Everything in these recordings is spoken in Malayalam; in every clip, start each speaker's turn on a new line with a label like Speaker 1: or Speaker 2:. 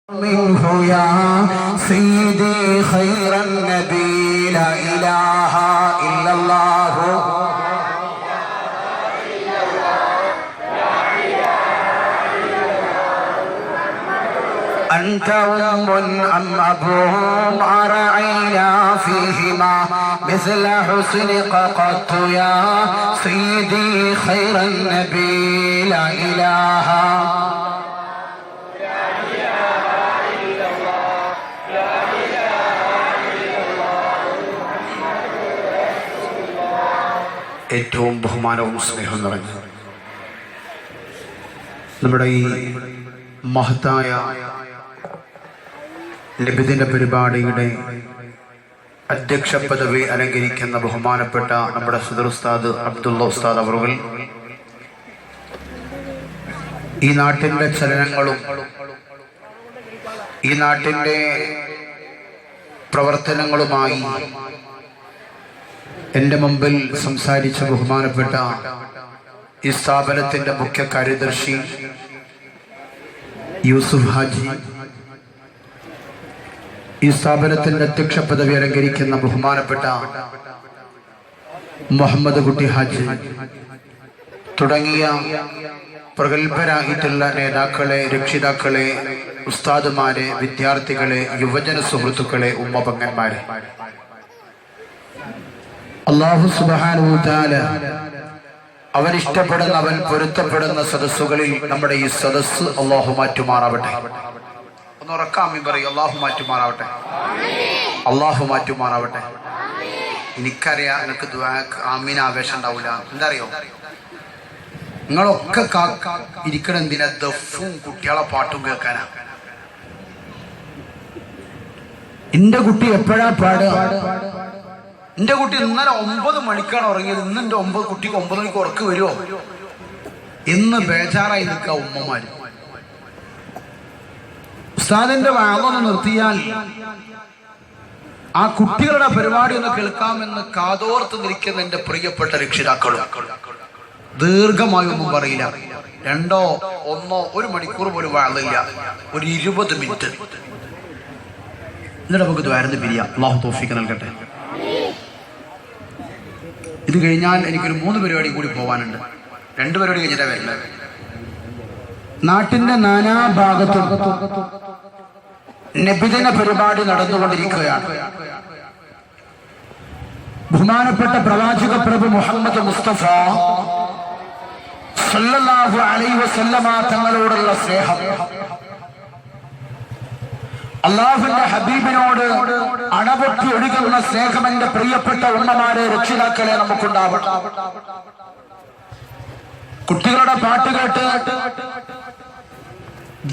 Speaker 1: منه يا سيدي خير النبي لا إله إلا الله أنت أم أم أبوهم أرعينا فيهما مثل حسنك قط يا سيدي خير النبي لا إله ഏറ്റവും ബഹുമാനവും സ്നേഹവും നിറഞ്ഞ നമ്മുടെ ഈ മഹത്തായ നബിദിന പരിപാടിയുടെ അധ്യക്ഷ പദവി അലങ്കരിക്കുന്ന ബഹുമാനപ്പെട്ട നമ്മുടെ സദർ ഉസ്താദ് അബ്ദുള്ള ഉസ്താദ് അവറുകൾ ഈ നാട്ടിൻ്റെ ചലനങ്ങളും ഈ നാട്ടിൻ്റെ പ്രവർത്തനങ്ങളുമായി എൻ്റെ മുമ്പിൽ സംസാരിച്ച ബഹുമാനപ്പെട്ട ഈ സ്ഥാപനത്തിൻ്റെ മുഖ്യ കാര്യദർശി യൂസുഫ് ഹാജി, ഈ സ്ഥാപനത്തിൻ്റെ അധ്യക്ഷ പദവി അലങ്കരിക്കുന്ന ബഹുമാനപ്പെട്ട മുഹമ്മദ് കുട്ടി ഹാജി തുടങ്ങിയ പ്രഗത്ഭരായിട്ടുള്ള നേതാക്കളെ, രക്ഷിതാക്കളെ, ഉസ്താദുമാരെ, വിദ്യാർത്ഥികളെ, യുവജന സുഹൃത്തുക്കളെ, ഉമ്മപങ്ങന്മാരെ, അല്ലാഹു സുബ്ഹാനഹു വ തആല അവൻ ഇഷ്ടപ്പെടുന്ന, അവൻ പൊരുത്തപ്പെടുന്ന സദസ്സുകളിൽ നമ്മുടെ ഈ സദസ്സ് അല്ലാഹു മാറ്റുമാറാവട്ടെ. ഒന്ന് ഉറക്കാമി പറയും, അല്ലാഹു മാറ്റുമാറാവട്ടെ, അല്ലാഹു മാറ്റുമാറാവട്ടെ. എനിക്കറിയാം എനിക്ക് ദുആക്ക് ആമീൻ ആവേശം ഉണ്ടാവില്ല. എന്താ അറിയോ, നിങ്ങളൊക്കെ ഇരിക്കണം എന്തിനാ? ദഫും കുട്ടികളെ പാട്ടും കേൾക്കാനാ. എന്റെ കുട്ടി എപ്പോഴാ പാടുക? എന്റെ കുട്ടി ഇന്നലെ 9 മണിക്കാണ് ഉറങ്ങിയത്. ഇന്ന് എന്റെ കുട്ടിക്ക് 9 മണിക്ക് ഉറക്ക് വരുമോ എന്ന് ബേജാറായി നിൽക്കുക ഉമ്മമാര്. ഉസ്താദിന്റെ വാളൊന്ന് നിർത്തിയാൽ ആ കുട്ടികളുടെ പരിപാടി ഒന്ന് കേൾക്കാമെന്ന് കാതോർത്ത് നിൽക്കുന്ന എന്റെ പ്രിയപ്പെട്ട രക്ഷിതാക്കളും ദീർഘമായൊന്നും പറയില്ല. 2 1 1 മണിക്കൂർ പോലും വാളില്ല, ഒരു 20 മിനിറ്റ്. എന്നിട്ട് നമുക്ക് ദ്വാരന്ന് പിരിയാം. അല്ലാഹു തൗഫീഖ് നൽകട്ടെ. ഇത് കഴിഞ്ഞാൽ എനിക്കൊരു 3 പരിപാടി കൂടി പോകാനുണ്ട്. 2 പരിപാടി കഴിഞ്ഞിട്ടാണ് വരുന്നത്. നാട്ടിന്റെ നാനാഭാഗത്തും നബിദിന പരിപാടി നടന്നുകൊണ്ടിരിക്കുകയാണ്. ബഹുമാനപ്പെട്ട പ്രവാചക പ്രഭു മുഹമ്മദ് മുസ്തഫ സല്ലല്ലാഹു അലൈഹി വസല്ലമ തങ്ങളോടുള്ള സ്നേഹം, അല്ലാഹുവിന്റെ ഹബീബിനോട് അണപൊട്ടി ഒഴുകുന്ന സ്നേഹം എന്റെ പ്രിയപ്പെട്ട ഉമ്മമാരെ, രക്ഷിതാക്കളെ നമുക്കുണ്ടാവട്ടെ. കുട്ടികളുടെ പാട്ട് കേട്ട്,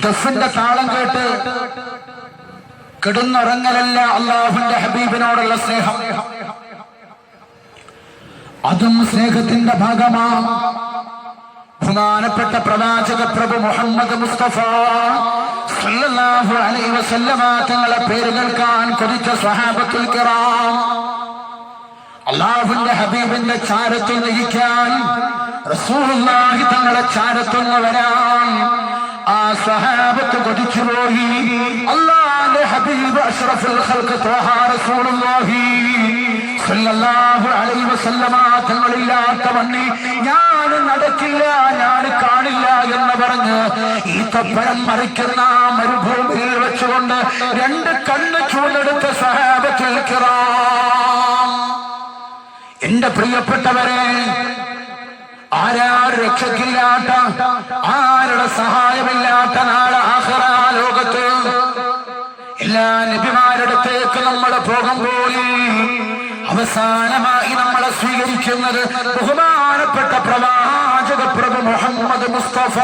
Speaker 1: ദഫിന്റെ താളം കേട്ട് കിടന്നുറങ്ങലല്ല അല്ലാഹുവിന്റെ ഹബീബിനോടുള്ള സ്നേഹം. അതും സ്നേഹത്തിന്റെ ഭാഗമാണ്. ബഹുമാനപ്പെട്ട പ്രവാചക പ്രഭു മുഹമ്മദ് മുസ്തഫ സല്ലല്ലാഹു അലൈഹി വസല്ലമ തങ്ങളെ പേര് കേൾക്കാൻ കൊതിച്ച സ്വഹാബത്തുൽ കിറാം, അല്ലാഹുവിന്റെ ഹബീബിന്റെ ചാരത്തൊന്ന് ഇരിക്കാൻ, റസൂലുള്ളാഹി തങ്ങളെ ചാരത്തൊന്ന് വരാൻ ആ സ്വഹാബത്ത് കൊതിച്ചുപോയി. അല്ലാഹുവിന്റെ ഹബീബ് അഷ്റഫുൽ ഖൽഖ് ത്വഹ റസൂലുള്ളാഹി സല്ലല്ലാഹു അലൈഹി വസല്ലമ തങ്ങളില്ലാത്ത വണ്ണി ഞാൻ നടക്കില്ല, ഞാൻ കാണില്ല എന്ന് പറഞ്ഞ് ഈത്തപ്പഴം മറിക്കുന്ന മരുഭൂമിയിൽ വെച്ചുകൊണ്ട് 2 കണ്ണ് ചൂണ്ടെടുത്ത സ്വഹാബത്തുൽ കിറാം. എന്റെ പ്രിയപ്പെട്ടവരെ, ആരാരും രക്ഷക്കില്ലാത്ത, ആരുടെ സഹായമില്ലാത്ത നാളെ ആഖിറ ലോകത്ത് എല്ലാ നബിമാരുടെ അടുത്തേക്ക് നമ്മൾ പോകുമ്പോൾ അവസാനമായി നമ്മളെ സ്വീകരിക്കുന്നത് ബഹുമാനപ്പെട്ട പ്രവാചക പ്രഭു മുഹമ്മദ് മുസ്തഫ